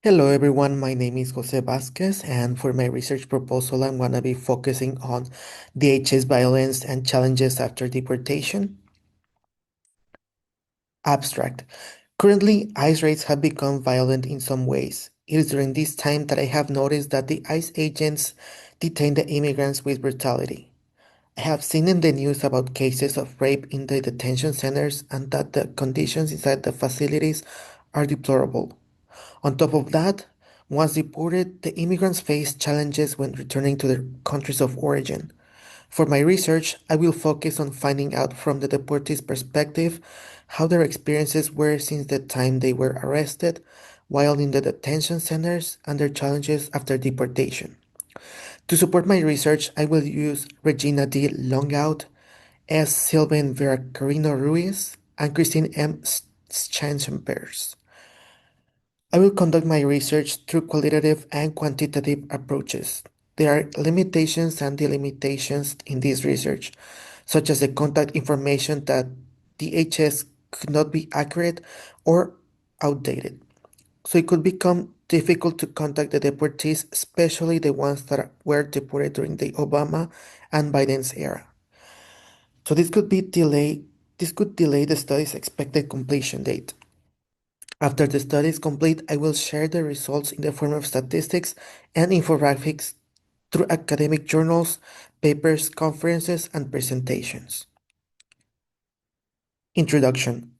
Hello everyone, my name is Jose Vasquez, and for my research proposal, I'm going to be focusing on DHS violence and challenges after deportation. Abstract. Currently, ICE raids have become violent in some ways. It is during this time that I have noticed that the ICE agents detain the immigrants with brutality. I have seen in the news about cases of rape in the detention centers and that the conditions inside the facilities are deplorable. On top of that, once deported, the immigrants face challenges when returning to their countries of origin. For my research, I will focus on finding out from the deportees' perspective how their experiences were since the time they were arrested while in the detention centers and their challenges after deportation. To support my research, I will use Regina D. Longout, S. Sylvain Veracarino Ruiz, and Christine M. Schanzenbergs. I will conduct my research through qualitative and quantitative approaches. There are limitations and delimitations in this research, such as the contact information that DHS could not be accurate or outdated. So it could become difficult to contact the deportees, especially the ones that were deported during the Obama and Biden's era. So this could delay the study's expected completion date. After the study is complete, I will share the results in the form of statistics and infographics through academic journals, papers, conferences, and presentations. Introduction.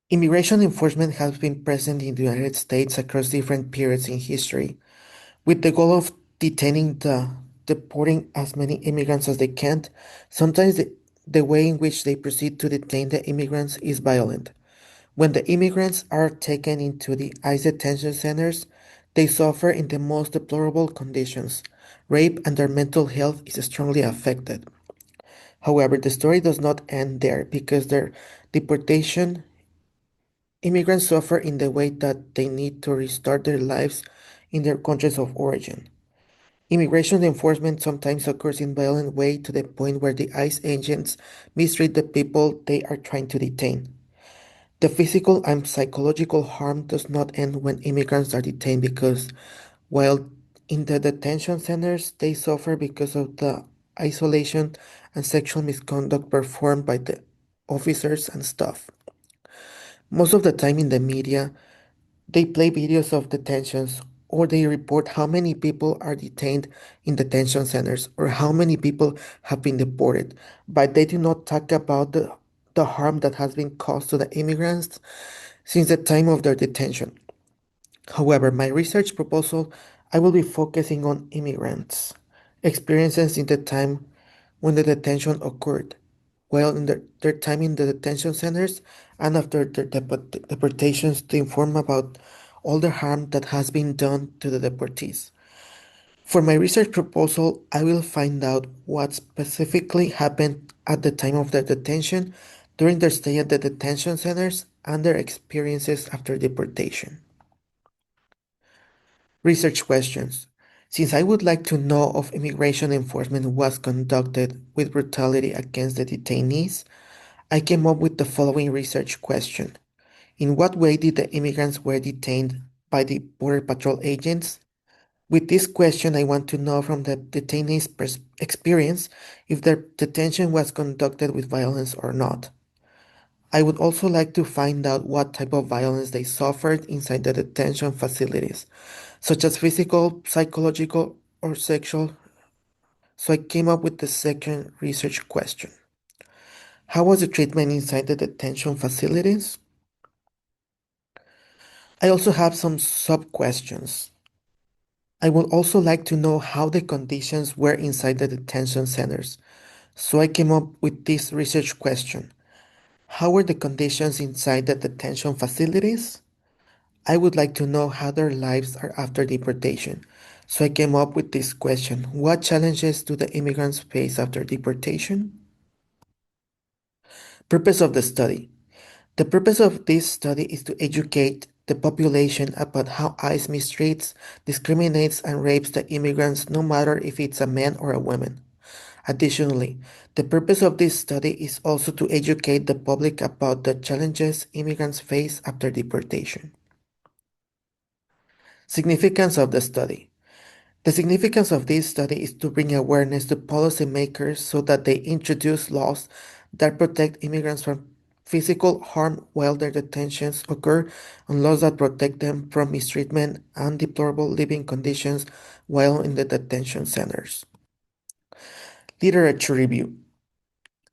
Immigration enforcement has been present in the United States across different periods in history, with the goal of deporting as many immigrants as they can. Sometimes the way in which they proceed to detain the immigrants is violent. When the immigrants are taken into the ICE detention centers, they suffer in the most deplorable conditions. Rape and their mental health is strongly affected. However, the story does not end there because their deportation, immigrants suffer in the way that they need to restart their lives in their countries of origin. Immigration enforcement sometimes occurs in violent way to the point where the ICE agents mistreat the people they are trying to detain. The physical and psychological harm does not end when immigrants are detained because while in the detention centers, they suffer because of the isolation and sexual misconduct performed by the officers and staff. Most of the time in the media, they play videos of detentions or they report how many people are detained in detention centers or how many people have been deported, but they do not talk about the harm that has been caused to the immigrants since the time of their detention. However, my research proposal, I will be focusing on immigrants' experiences in the time when the detention occurred, while in their time in the detention centers and after their deportations to inform about all the harm that has been done to the deportees. For my research proposal, I will find out what specifically happened at the time of their detention, during their stay at the detention centers, and their experiences after deportation. Research questions. Since I would like to know if immigration enforcement was conducted with brutality against the detainees, I came up with the following research question. In what way did the immigrants were detained by the Border Patrol agents? With this question, I want to know from the detainees' experience if their detention was conducted with violence or not. I would also like to find out what type of violence they suffered inside the detention facilities, such as physical, psychological, or sexual. So I came up with the second research question. How was the treatment inside the detention facilities? I also have some sub-questions. I would also like to know how the conditions were inside the detention centers. So I came up with this research question. How were the conditions inside the detention facilities? I would like to know how their lives are after deportation. So I came up with this question. What challenges do the immigrants face after deportation? Purpose of the study. The purpose of this study is to educate the population about how ICE mistreats, discriminates, and rapes the immigrants no matter if it's a man or a woman. Additionally, the purpose of this study is also to educate the public about the challenges immigrants face after deportation. Significance of the study. The significance of this study is to bring awareness to policymakers so that they introduce laws that protect immigrants from physical harm while their detentions occur and laws that protect them from mistreatment and deplorable living conditions while in the detention centers. Literature review.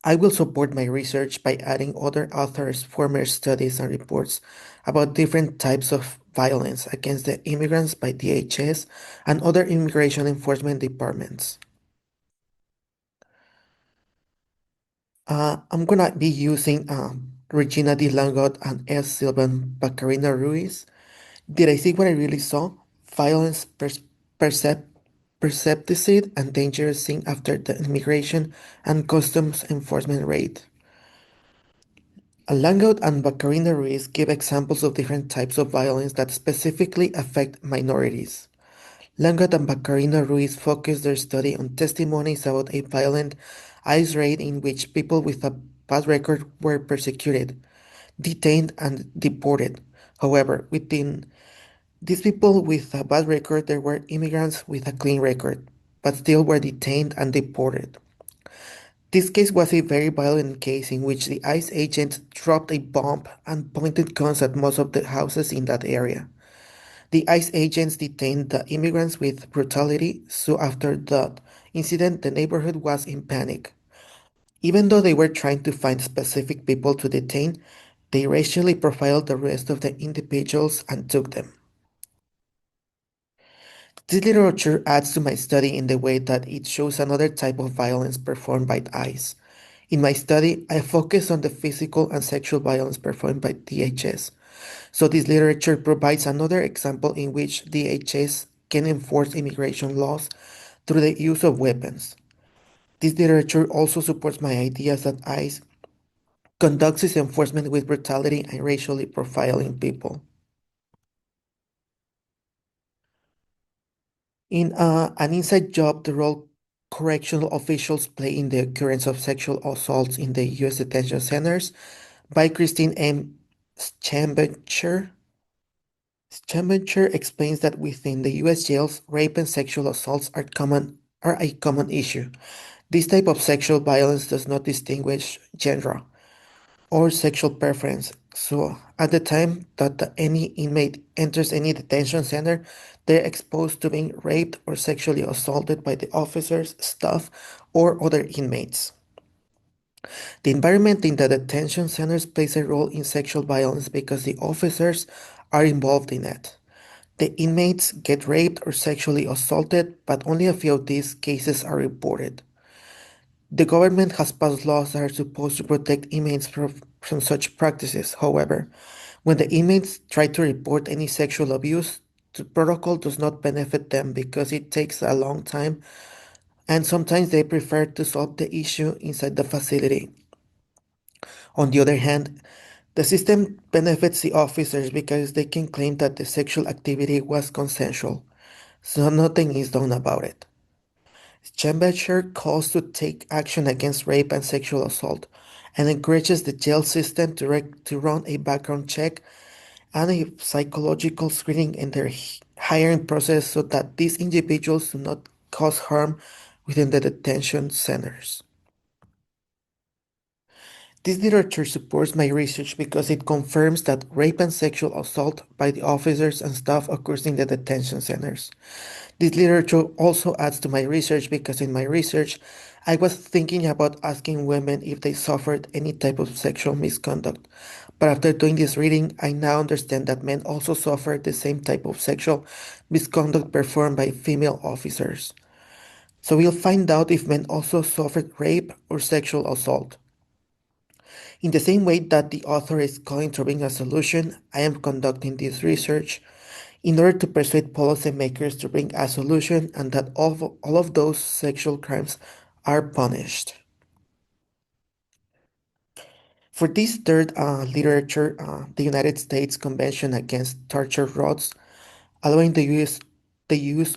I will support my research by adding other authors' former studies and reports about different types of violence against the immigrants by DHS and other immigration enforcement departments. I'm gonna be using Regina de Langot and S. Silvan Bacarina Ruiz. Did I see what I really saw? Violence percep percepticide and dangerous seen after the immigration and customs enforcement raid. Langout and Bacarina Ruiz give examples of different types of violence that specifically affect minorities. Langout and Bacarina Ruiz focus their study on testimonies about a violent ICE raid in which people with a bad record were persecuted, detained, and deported. However, within these people with a bad record, there were immigrants with a clean record, but still were detained and deported. This case was a very violent case in which the ICE agents dropped a bomb and pointed guns at most of the houses in that area. The ICE agents detained the immigrants with brutality, so after that incident, the neighborhood was in panic. Even though they were trying to find specific people to detain, they racially profiled the rest of the individuals and took them. This literature adds to my study in the way that it shows another type of violence performed by ICE. In my study, I focus on the physical and sexual violence performed by DHS. So this literature provides another example in which DHS can enforce immigration laws through the use of weapons. This literature also supports my ideas that ICE conducts its enforcement with brutality and racially profiling people. In an inside job, the role correctional officials play in the occurrence of sexual assaults in the U.S. detention centers by Christine M. Schamberger. Schamberger explains that within the U.S. jails, rape and sexual assaults are a common issue. This type of sexual violence does not distinguish gender or sexual preference. So, at the time that any inmate enters any detention center, they're exposed to being raped or sexually assaulted by the officers, staff, or other inmates. The environment in the detention centers plays a role in sexual violence because the officers are involved in it. The inmates get raped or sexually assaulted, but only a few of these cases are reported. The government has passed laws that are supposed to protect inmates from such practices. However, when the inmates try to report any sexual abuse, the protocol does not benefit them because it takes a long time and sometimes they prefer to solve the issue inside the facility. On the other hand, the system benefits the officers because they can claim that the sexual activity was consensual, so nothing is done about it. Schemberger calls to take action against rape and sexual assault and encourages the jail system to run a background check and a psychological screening in their hiring process so that these individuals do not cause harm within the detention centers. This literature supports my research because it confirms that rape and sexual assault by the officers and staff occurs in the detention centers. This literature also adds to my research because in my research, I was thinking about asking women if they suffered any type of sexual misconduct. But after doing this reading, I now understand that men also suffer the same type of sexual misconduct performed by female officers. So we'll find out if men also suffered rape or sexual assault. In the same way that the author is calling to bring a solution, I am conducting this research in order to persuade policymakers to bring a solution and that all of those sexual crimes are punished. For this third literature, the United States Convention Against Torture Rods, allowing the use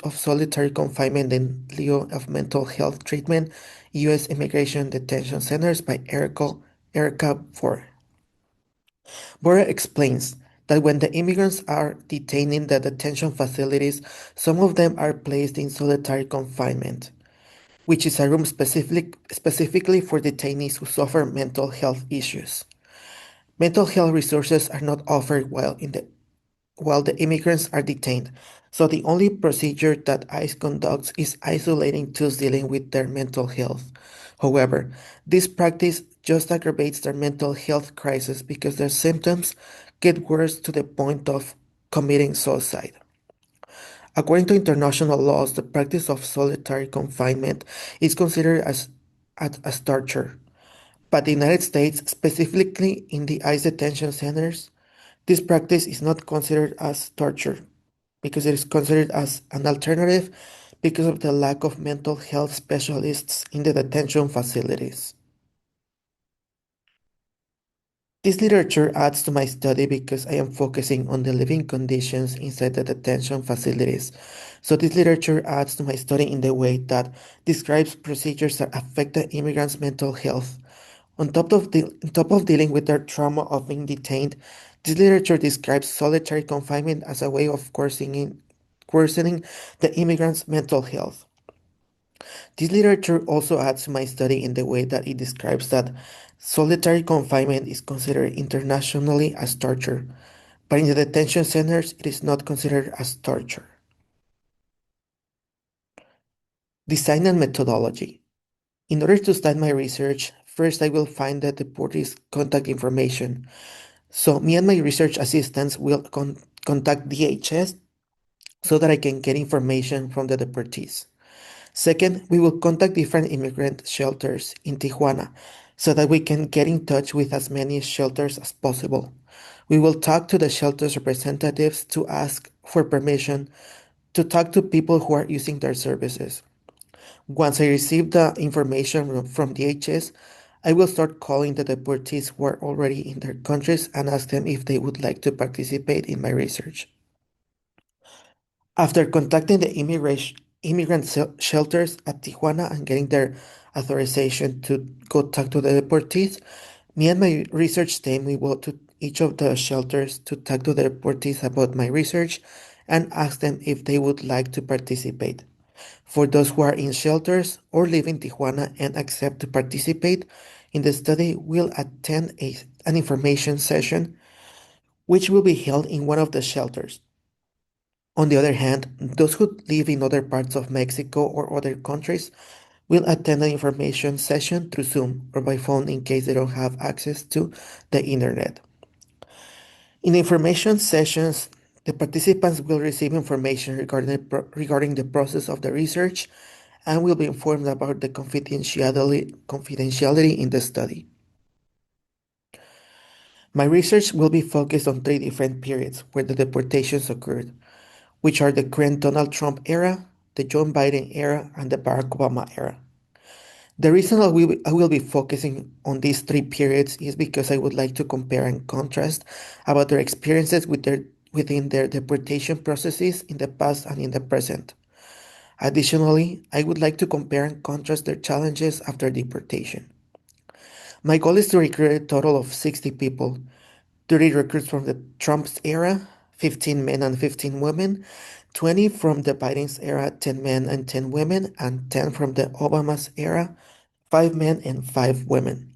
of solitary confinement in lieu of mental health treatment, U.S. Immigration Detention Centers by Erica Ford. Bora explains that when the immigrants are detained in the detention facilities, some of them are placed in solitary confinement, which is a room specifically for detainees who suffer mental health issues. Mental health resources are not offered while the immigrants are detained, so the only procedure that ICE conducts is isolating those dealing with their mental health. However, this practice just aggravates their mental health crisis because their symptoms get worse to the point of committing suicide. According to international laws, the practice of solitary confinement is considered as torture. But the United States, specifically in the ICE detention centers, this practice is not considered as torture because it is considered as an alternative because of the lack of mental health specialists in the detention facilities. This literature adds to my study because I am focusing on the living conditions inside the detention facilities. So this literature adds to my study in the way that describes procedures that affect the immigrants' mental health. On top of dealing with their trauma of being detained, this literature describes solitary confinement as a way of coercing the immigrants' mental health. This literature also adds to my study in the way that it describes that solitary confinement is considered internationally as torture, but in the detention centers it is not considered as torture. Design and methodology. In order to start my research, first I will find the deportees' contact information. So me and my research assistants will contact DHS so that I can get information from the deportees. Second, we will contact different immigrant shelters in Tijuana so that we can get in touch with as many shelters as possible. We will talk to the shelter's representatives to ask for permission to talk to people who are using their services. Once I receive the information from DHS, I will start calling the deportees who are already in their countries and ask them if they would like to participate in my research. After contacting the immigrant shelters at Tijuana and getting their authorization to go talk to the deportees, me and my research team we go to each of the shelters to talk to the deportees about my research and ask them if they would like to participate. For those who are in shelters or live in Tijuana and accept to participate in the study, will attend an information session which will be held in one of the shelters. On the other hand, those who live in other parts of Mexico or other countries will attend an information session through Zoom or by phone in case they don't have access to the internet. In information sessions, the participants will receive information regarding the process of the research and will be informed about the confidentiality in the study. My research will be focused on three different periods where the deportations occurred, which are the current Donald Trump era, the Joe Biden era, and the Barack Obama era. The reason I will be focusing on these three periods is because I would like to compare and contrast about their experiences within their deportation processes in the past and in the present. Additionally, I would like to compare and contrast their challenges after deportation. My goal is to recruit a total of 60 people, 30 recruits from the Trump's era, 15 men and 15 women, 20 from the Biden's era, 10 men and 10 women, and 10 from the Obama's era, 5 men and 5 women.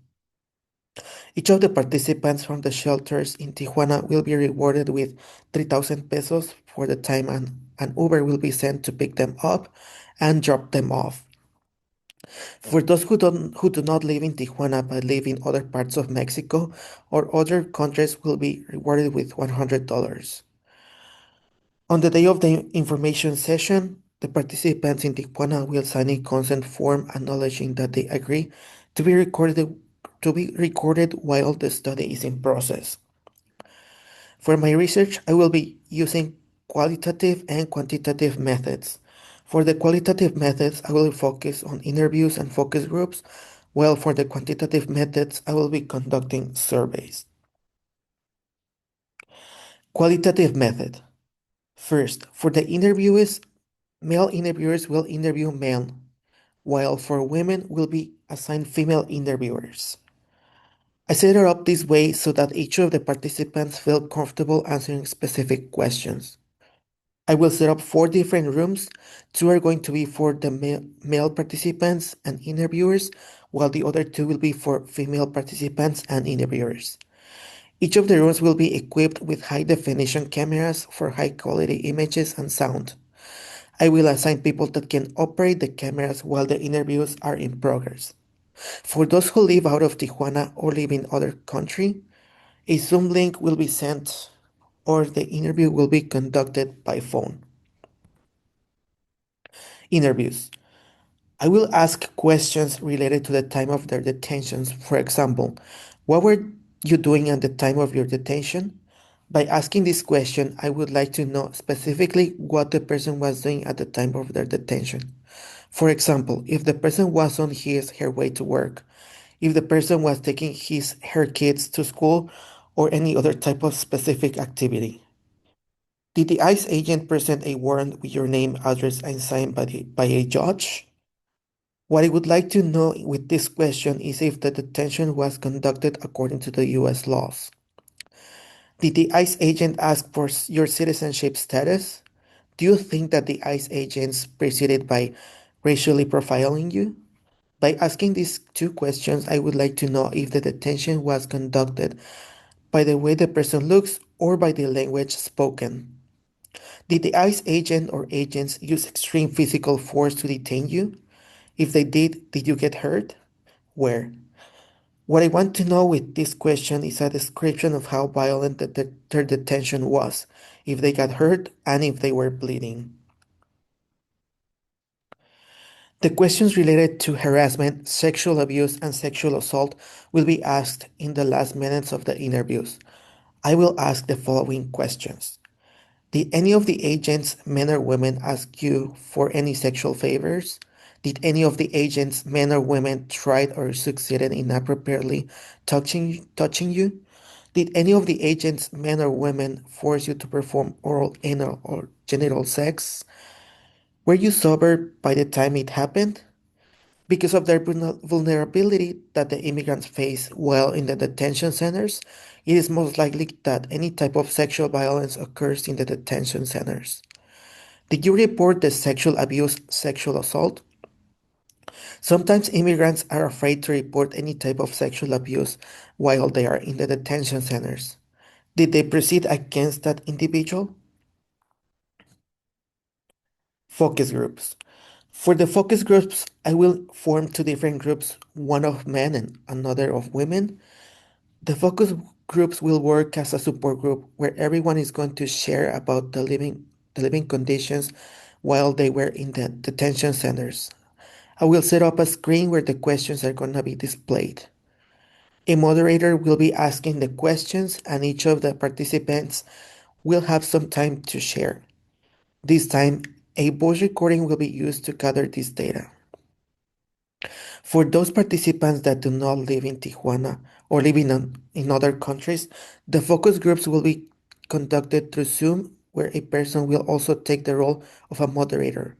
Each of the participants from the shelters in Tijuana will be rewarded with 3,000 pesos for the time and an Uber will be sent to pick them up and drop them off. For those who do not live in Tijuana but live in other parts of Mexico or other countries will be rewarded with $100. On the day of the information session, the participants in Tijuana will sign a consent form acknowledging that they agree to be recorded while the study is in process. For my research, I will be using qualitative and quantitative methods. For the qualitative methods, I will focus on interviews and focus groups, while for the quantitative methods, I will be conducting surveys. Qualitative method. First, for the interviewees, male interviewers will interview male, while for women will be assigned female interviewers. I set it up this way so that each of the participants feel comfortable answering specific questions. I will set up four different rooms. Two are going to be for the male participants and interviewers, while the other two will be for female participants and interviewers. Each of the rooms will be equipped with high definition cameras for high quality images and sound. I will assign people that can operate the cameras while the interviews are in progress. For those who live out of Tijuana or live in other country, a Zoom link will be sent or the interview will be conducted by phone. Interviews. I will ask questions related to the time of their detentions. For example, what were you doing at the time of your detention? By asking this question, I would like to know specifically what the person was doing at the time of their detention. For example, if the person was on her way to work, if the person was taking her kids to school, or any other type of specific activity. Did the ICE agent present a warrant with your name, address, and signed by a judge? What I would like to know with this question is if the detention was conducted according to the US laws. Did the ICE agent ask for your citizenship status? Do you think that the ICE agents proceeded by racially profiling you? By asking these two questions, I would like to know if the detention was conducted by the way the person looks or by the language spoken. Did the ICE agent or agents use extreme physical force to detain you? If they did you get hurt? Where? What I want to know with this question is a description of how violent their detention was, if they got hurt, and if they were bleeding. The questions related to harassment, sexual abuse, and sexual assault will be asked in the last minutes of the interviews. I will ask the following questions. Did any of the agents, men or women, ask you for any sexual favors? Did any of the agents, men or women, tried or succeeded in inappropriately touching you? Did any of the agents, men or women, force you to perform oral, anal, or genital sex? Were you sober by the time it happened? Because of their vulnerability that the immigrants face while in the detention centers, it is most likely that any type of sexual violence occurs in the detention centers. Did you report the sexual abuse, sexual assault? Sometimes immigrants are afraid to report any type of sexual abuse while they are in the detention centers. Did they proceed against that individual? Focus groups. For the focus groups, I will form two different groups, one of men and another of women. The focus groups will work as a support group where everyone is going to share about the living conditions while they were in the detention centers. I will set up a screen where the questions are going to be displayed. A moderator will be asking the questions and each of the participants will have some time to share. This time, a voice recording will be used to gather this data. For those participants that do not live in Tijuana or live in other countries, the focus groups will be conducted through Zoom, where a person will also take the role of a moderator.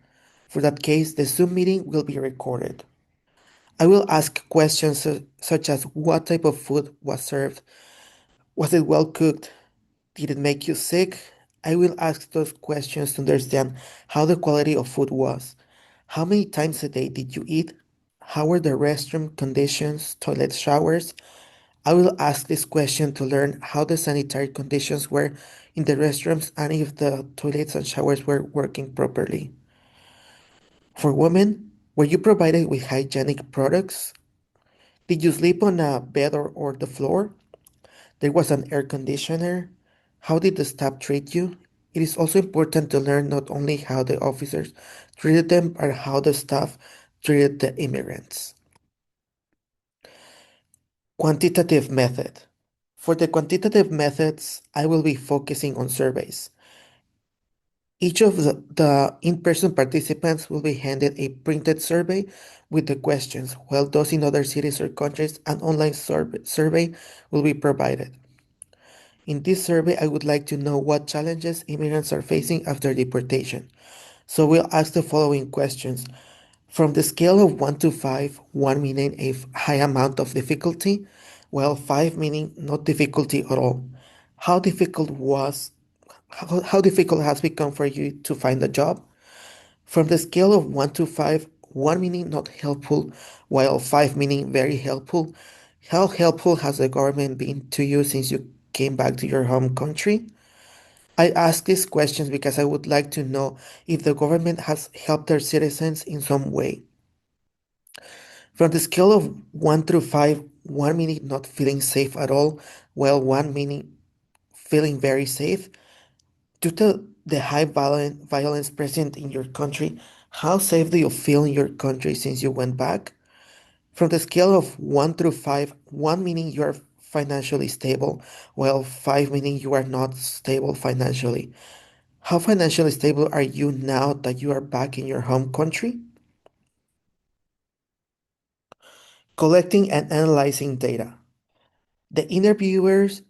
For that case, the Zoom meeting will be recorded. I will ask questions such as what type of food was served, was it well cooked, did it make you sick? I will ask those questions to understand how the quality of food was. How many times a day did you eat? How were the restroom conditions, toilet showers? I will ask this question to learn how the sanitary conditions were in the restrooms and if the toilets and showers were working properly. For women, were you provided with hygienic products? Did you sleep on a bed or the floor? There was an air conditioner. How did the staff treat you? It is also important to learn not only how the officers treated them, but how the staff treated the immigrants. Quantitative method. For the quantitative methods, I will be focusing on surveys. Each of the in-person participants will be handed a printed survey with the questions, while those in other cities or countries, an online survey will be provided. In this survey, I would like to know what challenges immigrants are facing after deportation. So we'll ask the following questions. From the scale of 1 to 5, 1 meaning a high amount of difficulty, while 5 meaning not difficulty at all. How difficult was how difficult has become for you to find a job? From the scale of 1 to 5, 1 meaning not helpful, while 5 meaning very helpful, how helpful has the government been to you since you came back to your home country? I ask these questions because I would like to know if the government has helped their citizens in some way. From the scale of 1 through 5, 1 meaning not feeling safe at all, while 1 meaning feeling very safe, due to the high violence present in your country, how safe do you feel in your country since you went back? From the scale of 1 through 5, 1 meaning you are financially stable, while 5 meaning you are not stable financially. How financially stable are you now that you are back in your home country? Collecting and analyzing data. The interviews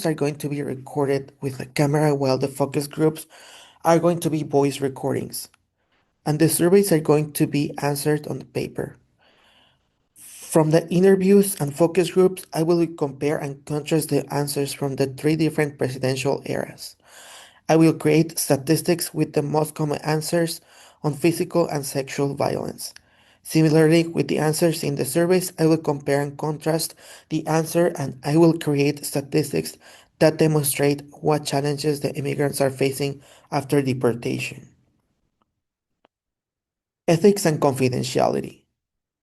are going to be recorded with a camera while the focus groups are going to be voice recordings, and the surveys are going to be answered on the paper. From the interviews and focus groups, I will compare and contrast the answers from the three different presidential eras. I will create statistics with the most common answers on physical and sexual violence. Similarly, with the answers in the surveys, I will compare and contrast the answer and I will create statistics that demonstrate what challenges the immigrants are facing after deportation. Ethics and confidentiality.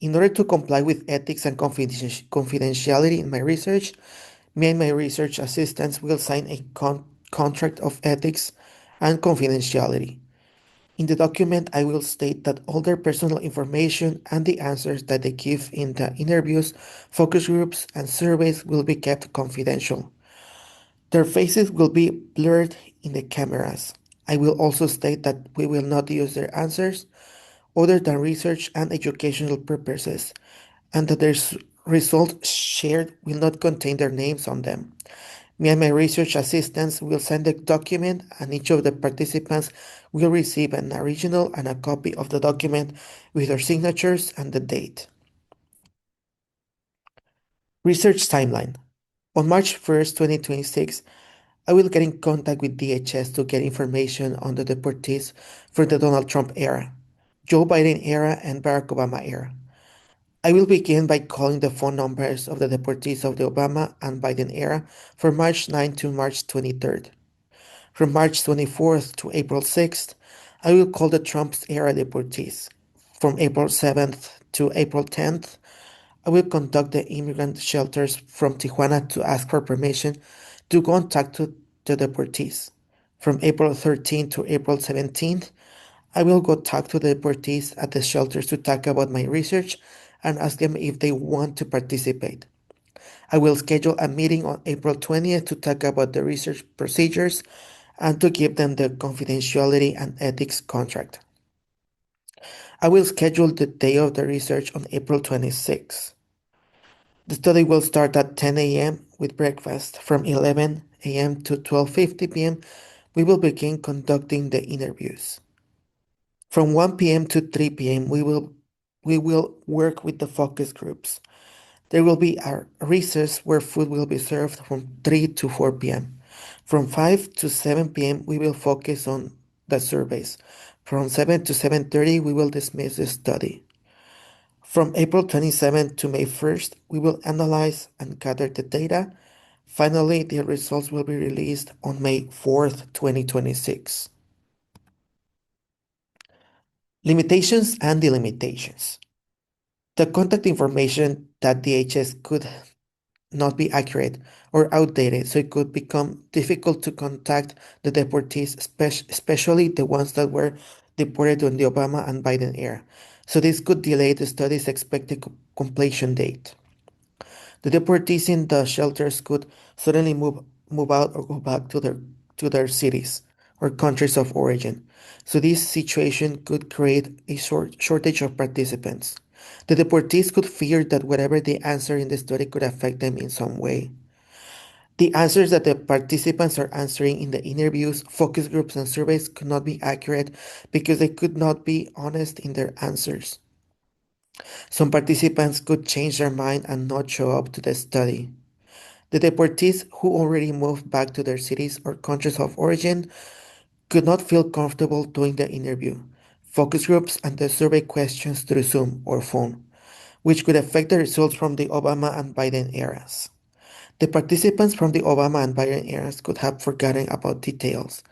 In order to comply with ethics and confidentiality in my research, me and my research assistants will sign a contract of ethics and confidentiality. In the document, I will state that all their personal information and the answers that they give in the interviews, focus groups, and surveys will be kept confidential. Their faces will be blurred in the cameras. I will also state that we will not use their answers other than research and educational purposes, and that their results shared will not contain their names on them. Me and my research assistants will send the document, and each of the participants will receive an original and a copy of the document with their signatures and the date. Research timeline. On March 1st, 2026, I will get in contact with DHS to get information on the deportees for the Donald Trump era, Joe Biden era, and Barack Obama era. I will begin by calling the phone numbers of the deportees of the Obama and Biden era for March 9 to March 23rd. From March 24th to April 6th, I will call the Trump's era deportees. From April 7th to April 10th, I will contact the immigrant shelters from Tijuana to ask for permission to contact the deportees. From April 13th to April 17th, I will go talk to the deportees at the shelters to talk about my research and ask them if they want to participate. I will schedule a meeting on April 20th to talk about the research procedures and to give them the confidentiality and ethics contract. I will schedule the day of the research on April 26th. The study will start at 10 a.m. with breakfast. From 11 a.m. to 12:50 p.m., we will begin conducting the interviews. From 1 p.m. to 3 p.m., we will work with the focus groups. There will be a recess where food will be served from 3 to 4 p.m. From 5 to 7 p.m., we will focus on the surveys. From 7 to 7:30, we will dismiss the study. From April 27th to May 1st, we will analyze and gather the data. Finally, the results will be released on May 4th, 2026. Limitations and delimitations. The contact information that DHS could not be accurate or outdated, so it could become difficult to contact the deportees, especially the ones that were deported during the Obama and Biden era. So this could delay the study's expected completion date. The deportees in the shelters could suddenly move out or go back to their cities or countries of origin. So this situation could create a shortage of participants. The deportees could fear that whatever they answer in the study could affect them in some way. The answers that the participants are answering in the interviews, focus groups, and surveys could not be accurate because they could not be honest in their answers. Some participants could change their mind and not show up to the study. The deportees who already moved back to their cities or countries of origin could not feel comfortable doing the interview, focus groups, and the survey questions through Zoom or phone, which could affect the results from the Obama and Biden eras. The participants from the Obama and Biden eras could have forgotten about details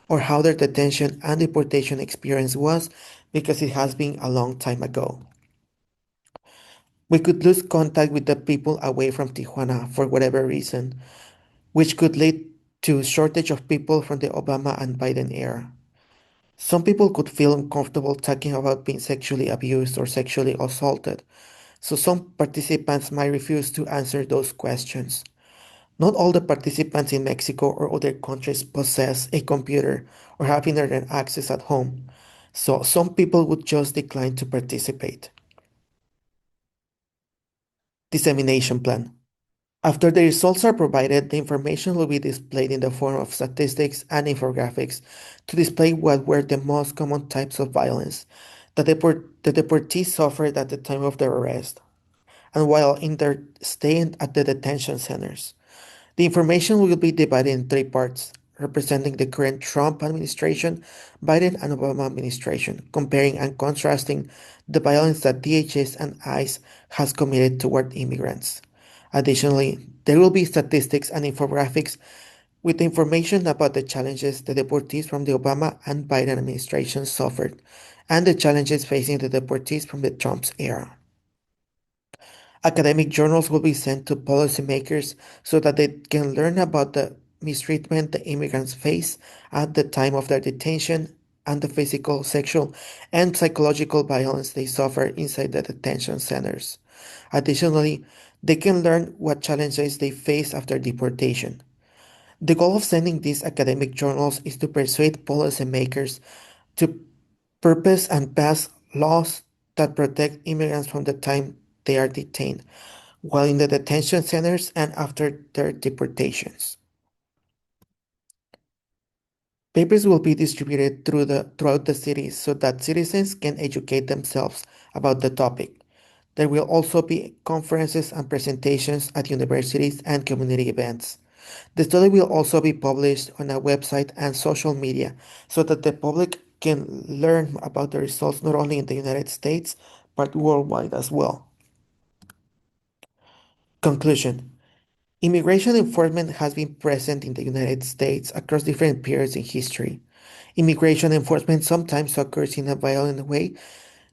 or how their detention and deportation experience was because it has been a long time ago. We could lose contact with the people away from Tijuana for whatever reason, which could lead to shortage of people from the Obama and Biden era. Some people could feel uncomfortable talking about being sexually abused or sexually assaulted, so some participants might refuse to answer those questions. Not all the participants in Mexico or other countries possess a computer or have internet access at home, so some people would just decline to participate. Dissemination plan. After the results are provided, the information will be displayed in the form of statistics and infographics to display what were the most common types of violence that the deportees suffered at the time of their arrest and while in their stay at the detention centers. The information will be divided in three parts, representing the current Trump administration, Biden, and Obama administration, comparing and contrasting the violence that DHS and ICE has committed toward immigrants. Additionally, there will be statistics and infographics with information about the challenges the deportees from the Obama and Biden administrations suffered, and the challenges facing the deportees from the Trump's era. Academic journals will be sent to policymakers so that they can learn about the mistreatment the immigrants face at the time of their detention and the physical, sexual, and psychological violence they suffer inside the detention centers. Additionally, they can learn what challenges they face after deportation. The goal of sending these academic journals is to persuade policymakers to purpose and pass laws that protect immigrants from the time they are detained, while in the detention centers and after their deportations. Papers will be distributed throughout the cities so that citizens can educate themselves about the topic. There will also be conferences and presentations at universities and community events. The study will also be published on a website and social media so that the public can learn about the results not only in the United States but worldwide as well. Conclusion. Immigration enforcement has been present in the United States across different periods in history. Immigration enforcement sometimes occurs in a violent way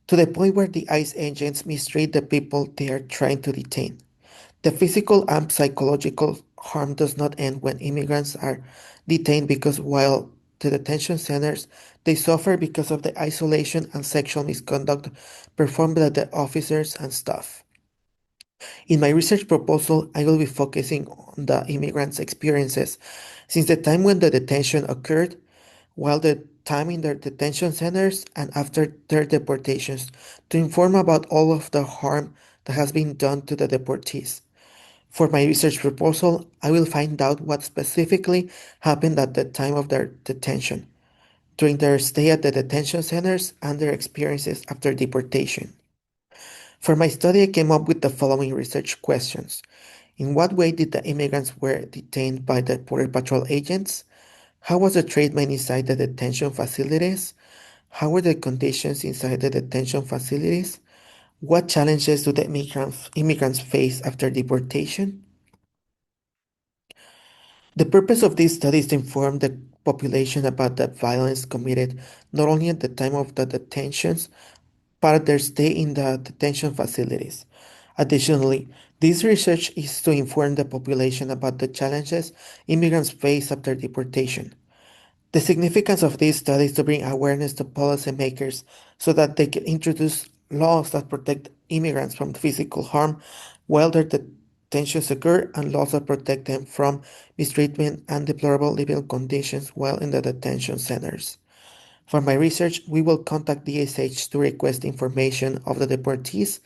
to the point where the ICE agents mistreat the people they are trying to detain. The physical and psychological harm does not end when immigrants are detained because while the detention centers, they suffer because of the isolation and sexual misconduct performed by the officers and staff. In my research proposal, I will be focusing on the immigrants' experiences since the time when the detention occurred, while the time in their detention centers and after their deportations to inform about all of the harm that has been done to the deportees. For my research proposal, I will find out what specifically happened at the time of their detention, during their stay at the detention centers, and their experiences after deportation. For my study, I came up with the following research questions. In what way did the immigrants were detained by the Border Patrol agents? How was the treatment inside the detention facilities? How were the conditions inside the detention facilities? What challenges do the immigrants face after deportation? The purpose of this study is to inform the population about the violence committed not only at the time of the detentions, but at their stay in the detention facilities. Additionally, this research is to inform the population about the challenges immigrants face after deportation. The significance of this study is to bring awareness to policymakers so that they can introduce laws that protect immigrants from physical harm while their detentions occur and laws that protect them from mistreatment and deplorable living conditions while in the detention centers. For my research, we will contact DSH to request information of the deportees.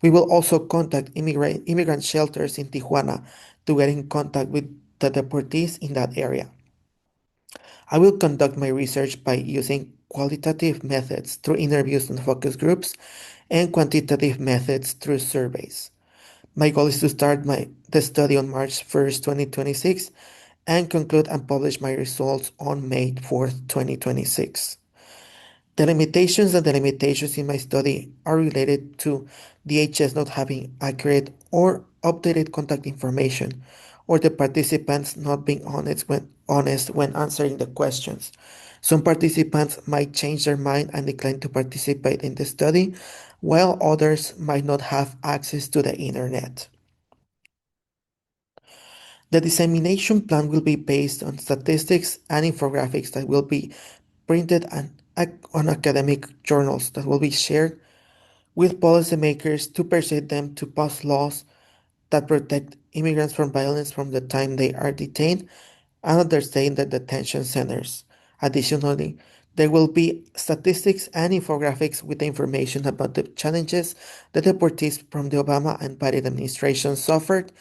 We will also contact immigrant shelters in Tijuana to get in contact with the deportees in that area. I will conduct my research by using qualitative methods through interviews and focus groups and quantitative methods through surveys. My goal is to start the study on March 1st, 2026, and conclude and publish my results on May 4th, 2026. The limitations in my study are related to DHS not having accurate or updated contact information, or the participants not being honest when answering the questions. Some participants might change their mind and decline to participate in the study, while others might not have access to the internet. The dissemination plan will be based on statistics and infographics that will be printed on academic journals that will be shared with policymakers to persuade them to pass laws that protect immigrants from violence from the time they are detained and understay the detention centers. Additionally, there will be statistics and infographics with information about the challenges the deportees from the Obama and Biden administration suffered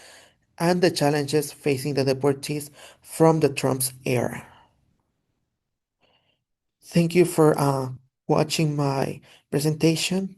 and the challenges facing the deportees from the Trump's era. Thank you for watching my presentation.